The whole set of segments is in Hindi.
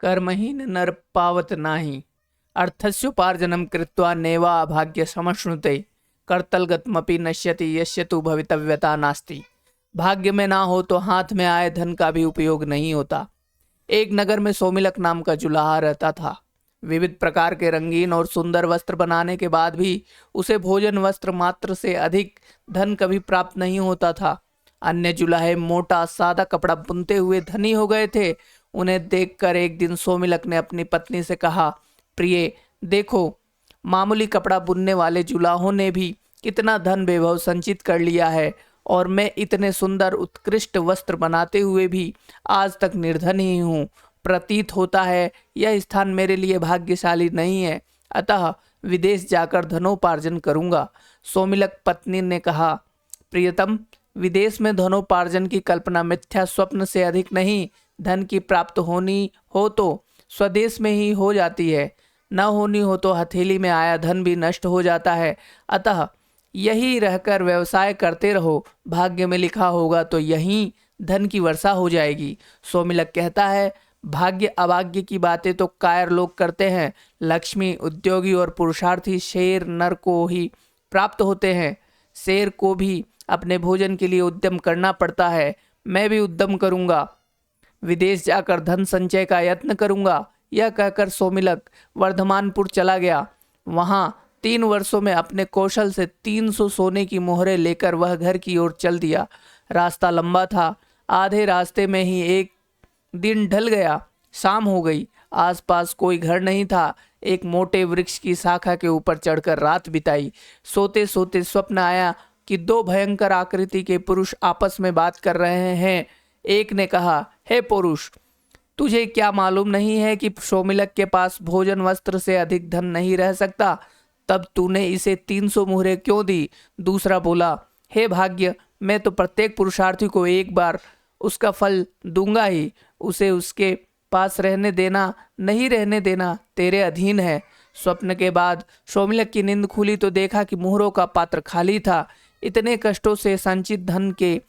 कर्महीन नर पावत नाही। अर्थस्योपार्जनं कृत्वा नैवा भाग्य समश्नुते। कर्तलगतमपि नश्यति यस्य तु भवितव्यता नास्ति। भाग्य में ना हो तो हाथ में आए धन का भी उपयोग नहीं होता। एक नगर में सोमिलक नाम का जुलाहा रहता था। विविध प्रकार के रंगीन और सुंदर वस्त्र बनाने के बाद भी उसे भोजन वस्त्र मात्र से अधिक धन कभी प्राप्त नहीं होता था। अन्य जुलाहे मोटा सादा कपड़ा बुनते हुए धनी हो गए थे। उन्हें देखकर एक दिन सोमिलक ने अपनी पत्नी से कहा, प्रिय देखो, मामूली कपड़ा बुनने वाले जुलाहों ने भी कितना धन वैभव संचित कर लिया है, और मैं इतने सुंदर उत्कृष्ट वस्त्र बनाते हुए भी आज तक निर्धन ही हूँ। प्रतीत होता है यह स्थान मेरे लिए भाग्यशाली नहीं है, अतः विदेश जाकर धनोपार्जन करूँगा। सोमिलक पत्नी ने कहा, प्रियतम, विदेश में धनोपार्जन की कल्पना मिथ्या स्वप्न से अधिक नहीं। धन की प्राप्त होनी हो तो स्वदेश में ही हो जाती है, न होनी हो तो हथेली में आया धन भी नष्ट हो जाता है। अतः यही रहकर व्यवसाय करते रहो, भाग्य में लिखा होगा तो यहीं धन की वर्षा हो जाएगी। सोमिलक कहता है, भाग्य अभाग्य की बातें तो कायर लोग करते हैं। लक्ष्मी, उद्योगी और पुरुषार्थी शेर नर को ही प्राप्त होते हैं। शेर को भी अपने भोजन के लिए उद्यम करना पड़ता है। मैं भी उद्यम करूंगा, विदेश जाकर धन संचय का यत्न करूंगा। यह कहकर सोमिलक वर्धमानपुर चला गया। वहां 3 वर्षों में अपने कौशल से 300 सोने की मोहरें लेकर वह घर की ओर चल दिया। रास्ता लंबा था। आधे रास्ते में ही एक दिन ढल गया। शाम हो गई। आसपास कोई घर नहीं था। एक मोटे वृक्ष की शाखा के ऊपर चढ़कर रात बिताई। सोते सोते स्वप्न आया कि 2 भयंकर आकृति के पुरुष आपस में बात कर रहे हैं। एक ने कहा, हे पुरुष, तुझे क्या मालूम नहीं है कि सोमिलक के पास भोजन वस्त्र से अधिक धन नहीं रह सकता? तब तूने इसे 300 मुहरें क्यों दी? दूसरा बोला, हे भाग्य, मैं तो प्रत्येक पुरुषार्थी को एक बार उसका फल दूंगा ही। उसे उसके पास रहने देना नहीं रहने देना तेरे अधीन है। स्वप्न के बाद सोमिलक की नींद खुली तो देखा कि मुहरों का पात्र खाली था। इतने कष्टों से संचित धन के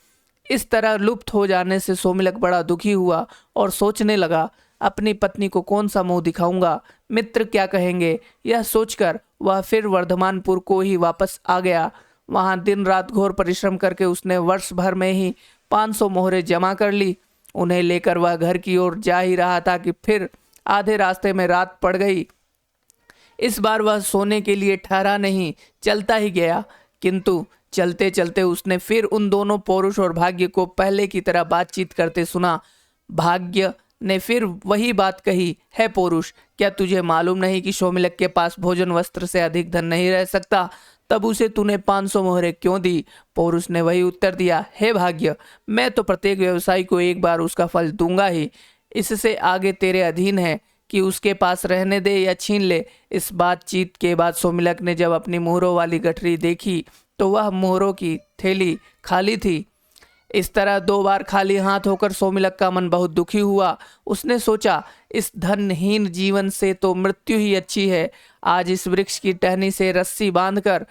इस तरह लुप्त हो जाने से सोमिलक बड़ा दुखी हुआ और सोचने लगा, अपनी पत्नी को कौन सा मुंह दिखाऊंगा, मित्र क्या कहेंगे। यह सोचकर वह फिर वर्धमानपुर को ही वापस आ गया। वहां दिन रात घोर परिश्रम करके उसने वर्ष भर में ही 500 मोहरें जमा कर ली। उन्हें लेकर वह घर की ओर जा ही रहा था कि फिर आधे रास्ते में रात पड़ गई। इस बार वह सोने के लिए ठहरा नहीं, चलता ही गया। किंतु चलते चलते उसने फिर उन दोनों पौरुष और भाग्य को पहले की तरह बातचीत करते सुना। भाग्य ने फिर वही बात कही, है पौरुष, क्या तुझे मालूम नहीं कि सोमिलक के पास भोजन वस्त्र से अधिक धन नहीं रह सकता? तब उसे तूने 500 मोहरें क्यों दी? पौरुष ने वही उत्तर दिया, हे भाग्य, मैं तो प्रत्येक व्यवसायी को एक बार उसका फल दूंगा ही। इससे आगे तेरे अधीन है कि उसके पास रहने दे या छीन ले। इस बातचीत के बाद सोमिलक ने जब अपनी मोहरों वाली गठरी देखी तो वह मोहरों की थैली खाली थी। इस तरह 2 बार खाली हाथ होकर सोमिलक का मन बहुत दुखी हुआ। उसने सोचा, इस धनहीन जीवन से तो मृत्यु ही अच्छी है। आज इस वृक्ष की टहनी से रस्सी बांधकर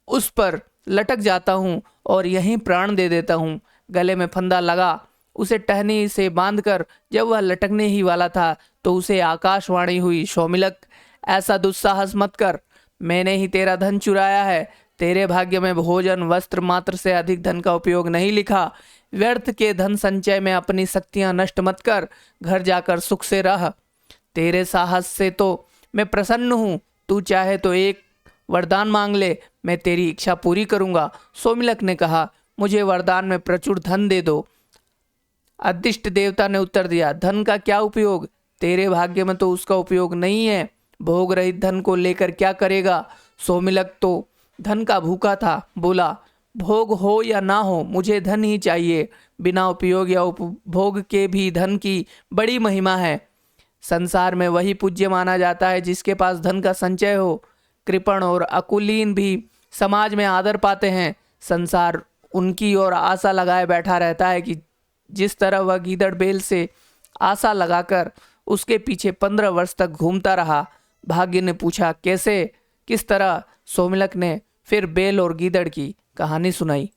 उस पर लटक जाता हूँ और यहीं प्राण दे देता हूँ। गले में फंदा लगा। उसे टहनी से बांधकर जब वह लटकने ही वाला था तो उसे आकाशवाणी हुई, सोमिलक, ऐसा दुस्साहस मत कर। मैंने ही तेरा धन चुराया है। तेरे भाग्य में भोजन वस्त्र मात्र से अधिक धन का उपयोग नहीं लिखा। व्यर्थ के धन संचय में अपनी शक्तियां नष्ट मत कर। घर जाकर सुख से रह। तेरे साहस से तो मैं प्रसन्न हूँ। तू चाहे तो एक वरदान मांग ले, मैं तेरी इच्छा पूरी करूँगा। सोमिलक ने कहा, मुझे वरदान में प्रचुर धन दे दो। अदृष्ट देवता ने उत्तर दिया, धन का क्या उपयोग? तेरे भाग्य में तो उसका उपयोग नहीं है। भोग रहित धन को लेकर क्या करेगा? सोमिलक तो धन का भूखा था। बोला, भोग हो या ना हो, मुझे धन ही चाहिए। बिना उपयोग या उपभोग के भी धन की बड़ी महिमा है। संसार में वही पूज्य माना जाता है जिसके पास धन का संचय हो। कृपण और अकुलीन भी समाज में आदर पाते हैं। संसार उनकी ओर आशा लगाए बैठा रहता है कि जिस तरह वह गीदड़ बेल से आशा लगाकर उसके पीछे 15 वर्ष तक घूमता रहा। भाग्य ने पूछा, कैसे, किस तरह? सोमिलक ने फिर बेल और गीदड़ की कहानी सुनाई।